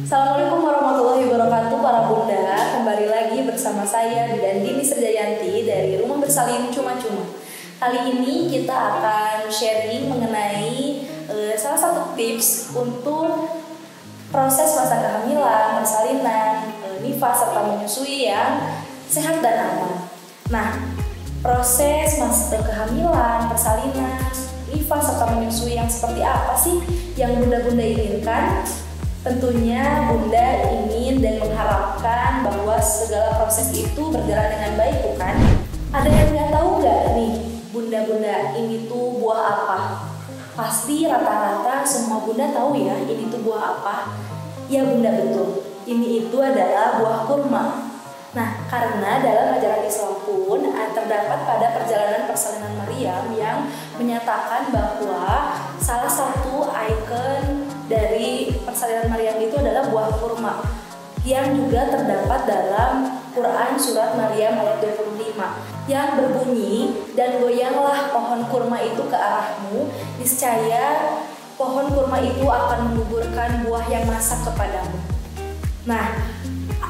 Assalamualaikum warahmatullahi wabarakatuh para bunda. Kembali lagi bersama saya Dini Serjayanti dari Rumah Bersalin Cuma-Cuma. Kali ini kita akan sharing mengenai salah satu tips untuk proses masa kehamilan, persalinan, nifas serta menyusui yang sehat dan aman. Nah, proses masa kehamilan, persalinan, nifas serta menyusui yang seperti apa sih yang bunda-bunda inginkan? Tentunya bunda ingin dan mengharapkan bahwa segala proses itu berjalan dengan baik, bukan? Ada yang nggak tahu nggak nih bunda-bunda ini tuh buah apa? Pasti rata-rata semua bunda tahu ya ini tuh buah apa. Ya bunda, betul, ini itu adalah buah kurma. Nah, karena dalam ajaran Islam pun terdapat pada perjalanan persalinan Maryam yang menyatakan bahwa salah satu ikon dari persalinan Maryam itu adalah buah kurma, yang juga terdapat dalam Quran surat Maryam ayat 25 yang berbunyi, "Dan goyanglah pohon kurma itu ke arahmu, niscaya pohon kurma itu akan menggugurkan buah yang masak kepadamu." Nah,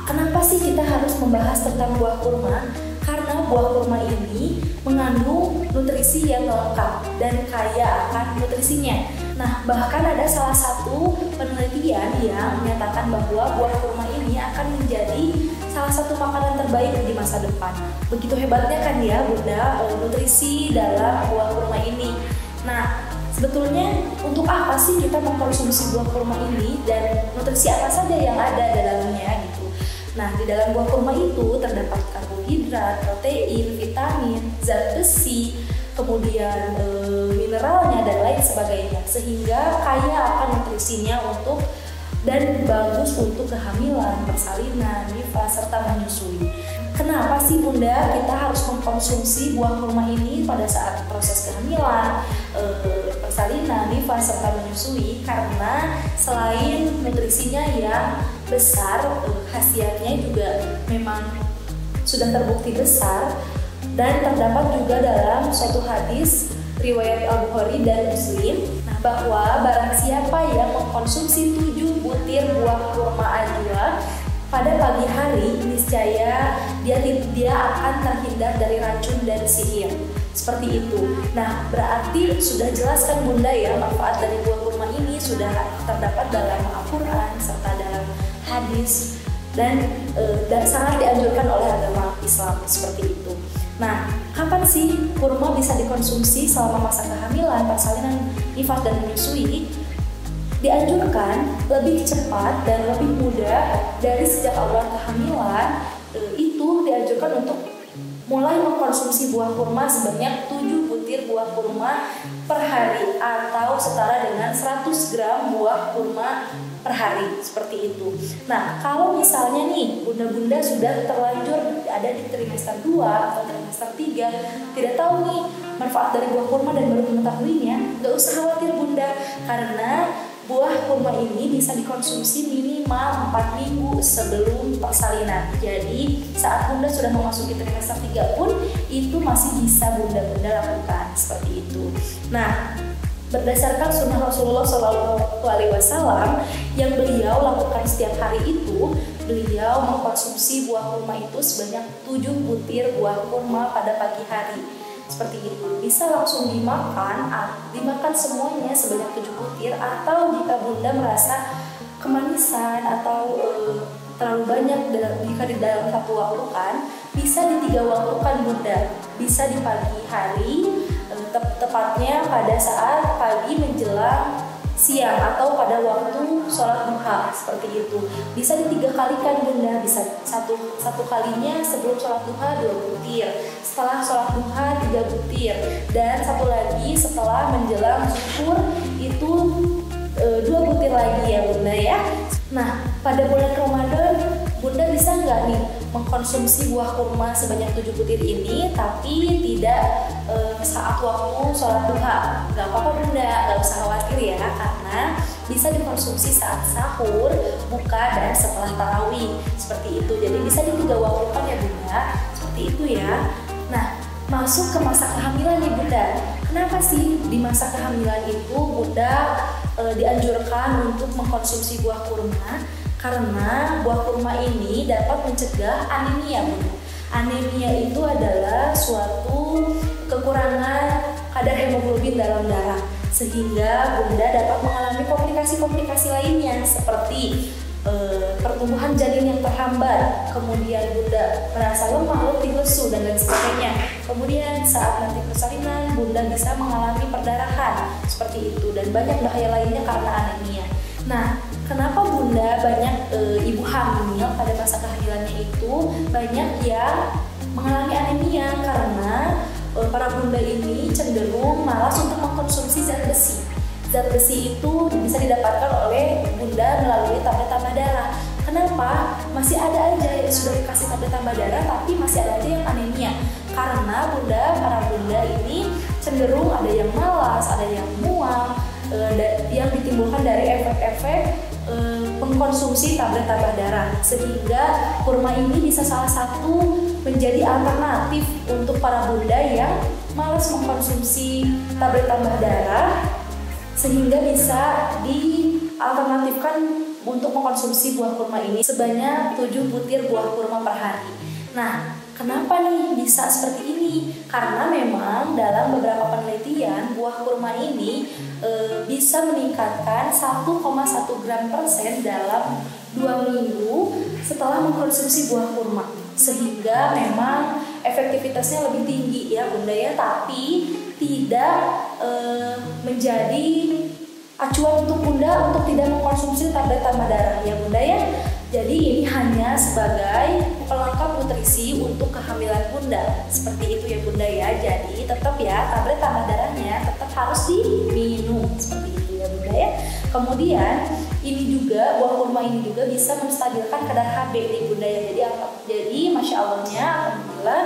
kenapa sih kita harus membahas tentang buah kurma? Karena buah kurma ini mengandung nutrisi yang lengkap dan kaya akan nutrisinya. Nah, bahkan ada salah satu penelitian yang menyatakan bahwa buah kurma ini akan menjadi salah satu makanan terbaik di masa depan. Begitu hebatnya kan ya bunda nutrisi dalam buah kurma ini. Nah, sebetulnya untuk apa sih kita mengkonsumsi buah kurma ini dan nutrisi apa saja yang ada dalamnya gitu. Nah, di dalam buah kurma itu terdapat karbohidrat, protein, vitamin, zat besi, kemudian mineralnya dan lain sebagainya, sehingga kaya akan nutrisinya untuk dan bagus untuk kehamilan, persalinan, nifas serta menyusui. Kenapa sih bunda kita harus mengkonsumsi buah kurma ini pada saat proses kehamilan, persalinan, nifas serta menyusui? Karena selain nutrisinya yang besar, khasiatnya juga memang sudah terbukti besar, dan terdapat juga dalam suatu hadis riwayat Al-Bukhari dan Muslim, bahwa barang siapa yang mengkonsumsi 7 butir buah kurma ajwa pada pagi hari, niscaya dia akan terhindar dari racun dan sihir. Seperti itu. Nah, berarti sudah jelaskan bunda ya, manfaat dari buah kurma ini sudah terdapat dalam Al-Quran serta dalam hadis dan sangat dianjurkan oleh agama Islam seperti itu. Nah, kapan sih kurma bisa dikonsumsi selama masa kehamilan, persalinan, nifas dan menyusui? Dianjurkan lebih cepat dan lebih mudah dari sejak awal kehamilan. Itu dianjurkan untuk mulai mengkonsumsi buah kurma sebanyak 7 butir buah kurma per hari atau setara dengan 100 gram buah kurma per hari, seperti itu. Nah, kalau misalnya nih bunda-bunda sudah terlanjur ada di trimester 2 atau trimester 3, tidak tahu nih manfaat dari buah kurma dan baru mengetahuinya, gak usah khawatir bunda, karena buah kurma ini bisa dikonsumsi minimal 4 minggu sebelum persalinan. Jadi saat bunda sudah memasuki trimester 3 pun itu masih bisa bunda-bunda lakukan seperti itu. Nah, berdasarkan sunnah Rasulullah SAW yang beliau lakukan setiap hari itu, beliau mengkonsumsi buah kurma itu sebanyak 7 butir buah kurma pada pagi hari. Seperti itu, bisa langsung dimakan semuanya sebanyak 7 butir, atau jika bunda merasa kemanisan atau terlalu banyak jika di dalam satu waktu kan, bisa di 3 waktu kan bunda, bisa di pagi hari, tepatnya pada saat pagi menjelang siang atau pada waktu sholat duha, seperti itu. Bisa di 3 kali kan bunda, bisa satu kalinya sebelum sholat duha 2 butir, setelah sholat duha 3 butir, dan satu lagi setelah menjelang zuhur itu 2 butir lagi ya bunda ya. Nah, pada bulan Ramadan bunda bisa nggak nih mengkonsumsi buah kurma sebanyak 7 butir ini, tapi tidak saat waktu sholat duha? Nggak apa-apa bunda, nggak usah khawatir ya, karena bisa dikonsumsi saat sahur, buka, dan setelah tarawih, seperti itu. Jadi bisa di 3 waktu kan ya bunda, seperti itu ya. Nah, masuk ke masa kehamilan nih bunda. Kenapa sih di masa kehamilan itu Bunda dianjurkan untuk mengkonsumsi buah kurma? Karena buah kurma ini dapat mencegah anemia, Bunda. Anemia itu adalah suatu kekurangan kadar hemoglobin dalam darah, sehingga Bunda dapat mengalami komplikasi-komplikasi lainnya seperti pertumbuhan janin yang terhambat, kemudian Bunda merasa lemah, letih, lesu, dan lain sebagainya. Kemudian saat nanti persalinan Bunda bisa mengalami perdarahan seperti itu, dan banyak bahaya lainnya karena anemia. Nah, kenapa Bunda banyak ibu hamil pada masa kehamilannya itu banyak yang mengalami anemia? Karena para Bunda ini cenderung malas untuk mengkonsumsi zat besi. Zat besi itu bisa didapatkan oleh Bunda melalui tablet tambah darah. Kenapa? Masih ada aja yang sudah dikasih tablet tambah darah tapi masih ada aja yang anemia. Karena para Bunda ini cenderung ada yang malas, ada yang mual, yang ditimbulkan dari efek-efek mengkonsumsi tablet tambah darah, sehingga kurma ini bisa salah satu menjadi alternatif untuk para Bunda yang malas mengkonsumsi tablet tambah darah, sehingga bisa dialternatifkan untuk mengkonsumsi buah kurma ini sebanyak 7 butir buah kurma per hari. Nah, kenapa nih bisa seperti ini? Karena memang dalam beberapa penelitian buah kurma ini bisa meningkatkan 1,1 gram persen dalam 2 minggu setelah mengkonsumsi buah kurma, sehingga memang efektivitasnya lebih tinggi ya Bunda ya, tapi tidak menjadi acuan untuk Bunda untuk tidak mengkonsumsi tablet tambah darah ya Bunda ya. Jadi ini hanya sebagai pelengkap nutrisi untuk kehamilan Bunda, seperti itu ya Bunda ya. Jadi tetap ya tablet tambah darahnya tetap harus diminum seperti itu ya Bunda ya. Kemudian ini juga buah kurma ini juga bisa menstabilkan kadar Hb di Bunda ya. Jadi masya Allahnya alhamdulillah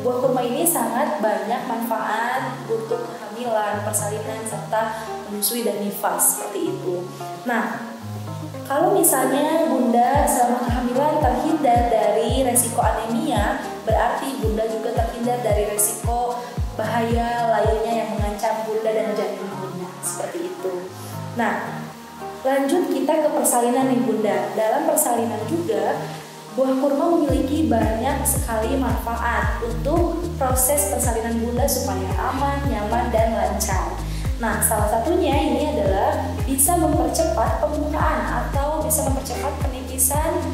buah kurma ini sangat banyak manfaat untuk kehamilan, persalinan, serta menyusui dan nifas seperti itu. Nah, kalau misalnya Bunda selama kehamilan terhindar dari resiko anemia, berarti Bunda juga terhindar dari resiko bahaya lainnya yang mengancam Bunda dan janin Bunda, seperti itu. Nah, lanjut kita ke persalinan nih Bunda. Dalam persalinan juga buah kurma memiliki banyak sekali manfaat untuk proses persalinan Bunda supaya aman, nyaman, dan lancar. Nah, salah satunya ini adalah bisa mempercepat pembukaan atau bisa mempercepat penipisan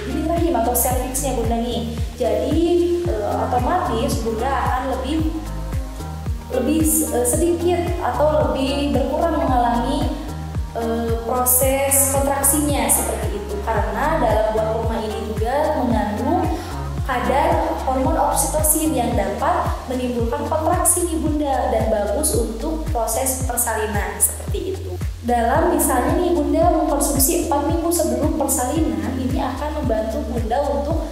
dinding rahim atau serviksnya Bunda nih. Jadi otomatis Bunda akan lebih sedikit atau lebih berkurang mengalami proses kontraksinya seperti itu, karena dalam buah kurma ini juga mengandung kadar hormon oksitosin yang dapat menimbulkan kontraksi nih Bunda dan bagus untuk proses persalinan seperti itu. Dalam misalnya nih Bunda mengkonsumsi 4 minggu sebelum persalinan, ini akan membantu Bunda untuk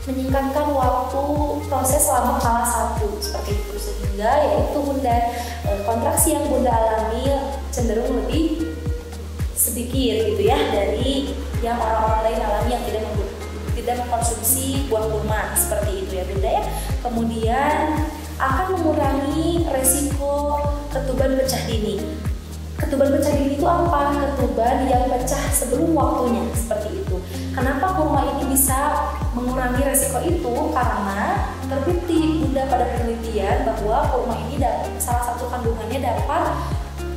menyingkatkan waktu proses selama kala 1 seperti itu, sehingga yaitu Bunda kontraksi yang Bunda alami cenderung lebih sedikit gitu ya dari yang orang-orang lain alami yang tidak mengkonsumsi buah kurma seperti itu ya Bunda ya. Kemudian akan mengurangi resiko ketuban pecah dini. Ketuban pecah dini itu apa? Ketuban yang pecah sebelum waktunya seperti itu. Kenapa kurma ini bisa mengurangi resiko itu? Karena terbukti Bunda pada penelitian bahwa kurma ini salah satu kandungannya dapat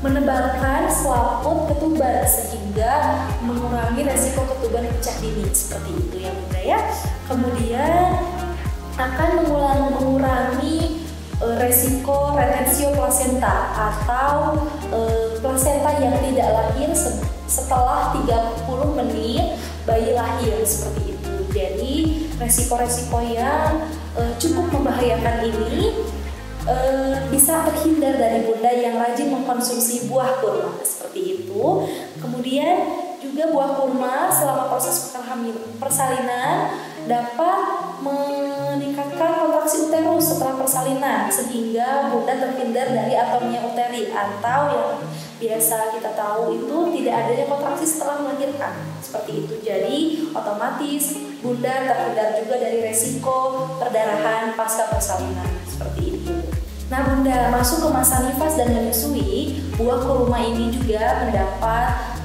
menebalkan selaput ketuban sehingga mengurangi resiko ketuban pecah dini seperti itu ya Bunda ya. Kemudian akan mengurangi resiko retensio plasenta atau plasenta yang tidak lahir setelah 30 menit bayi lahir seperti itu. Jadi resiko-resiko yang cukup membahayakan ini bisa terhindar dari Bunda yang rajin mengkonsumsi buah kurma seperti itu. Kemudian juga buah kurma selama proses persalinan dapat meningkatkan kontraksi uterus setelah persalinan sehingga Bunda terhindar dari atomia uteri atau yang biasa kita tahu itu tidak adanya kontraksi setelah melahirkan seperti itu. Jadi otomatis Bunda terhindar juga dari resiko perdarahan pasca persalinan seperti itu. Nah Bunda, masuk ke masa nifas dan menyusui, buah kurma ini juga mendapat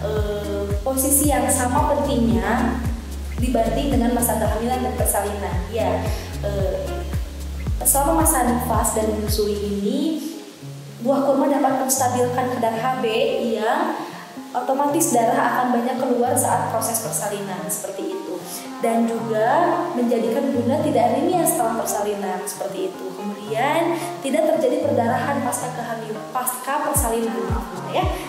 posisi yang sama pentingnya dibanding dengan masa kehamilan dan persalinan. Ya, selama masa nifas dan menyusui ini, buah kurma dapat menstabilkan kadar Hb yang otomatis darah akan banyak keluar saat proses persalinan, seperti itu. Dan juga menjadikan Bunda tidak anemia setelah persalinan, seperti itu. Kemudian tidak terjadi perdarahan pasca persalinan,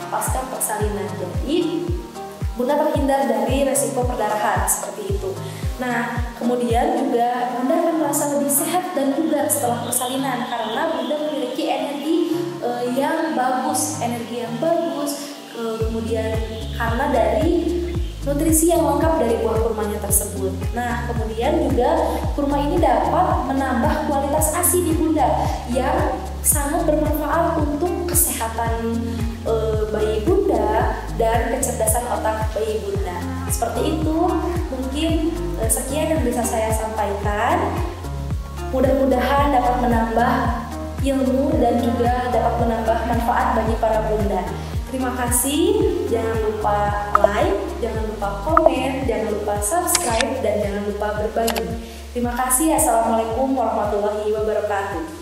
pasca persalinan. Jadi Bunda terhindar dari resiko perdarahan, seperti itu. Nah, kemudian juga Bunda akan merasa lebih sehat dan bugar setelah persalinan karena Bunda memiliki energi yang bagus, kemudian karena dari nutrisi yang lengkap dari buah kurmanya tersebut. Nah, kemudian juga kurma ini dapat menambah kualitas ASI di Bunda yang sangat bermanfaat untuk kesehatan bayi Bunda dan kecerdasan otak bayi Bunda. Seperti itu, mungkin sekian yang bisa saya sampaikan. Mudah-mudahan dapat menambah ilmu dan juga dapat menambah manfaat bagi para Bunda. Terima kasih, jangan lupa like, jangan lupa komen, jangan lupa subscribe, dan jangan lupa berbagi. Terima kasih, Assalamualaikum warahmatullahi wabarakatuh.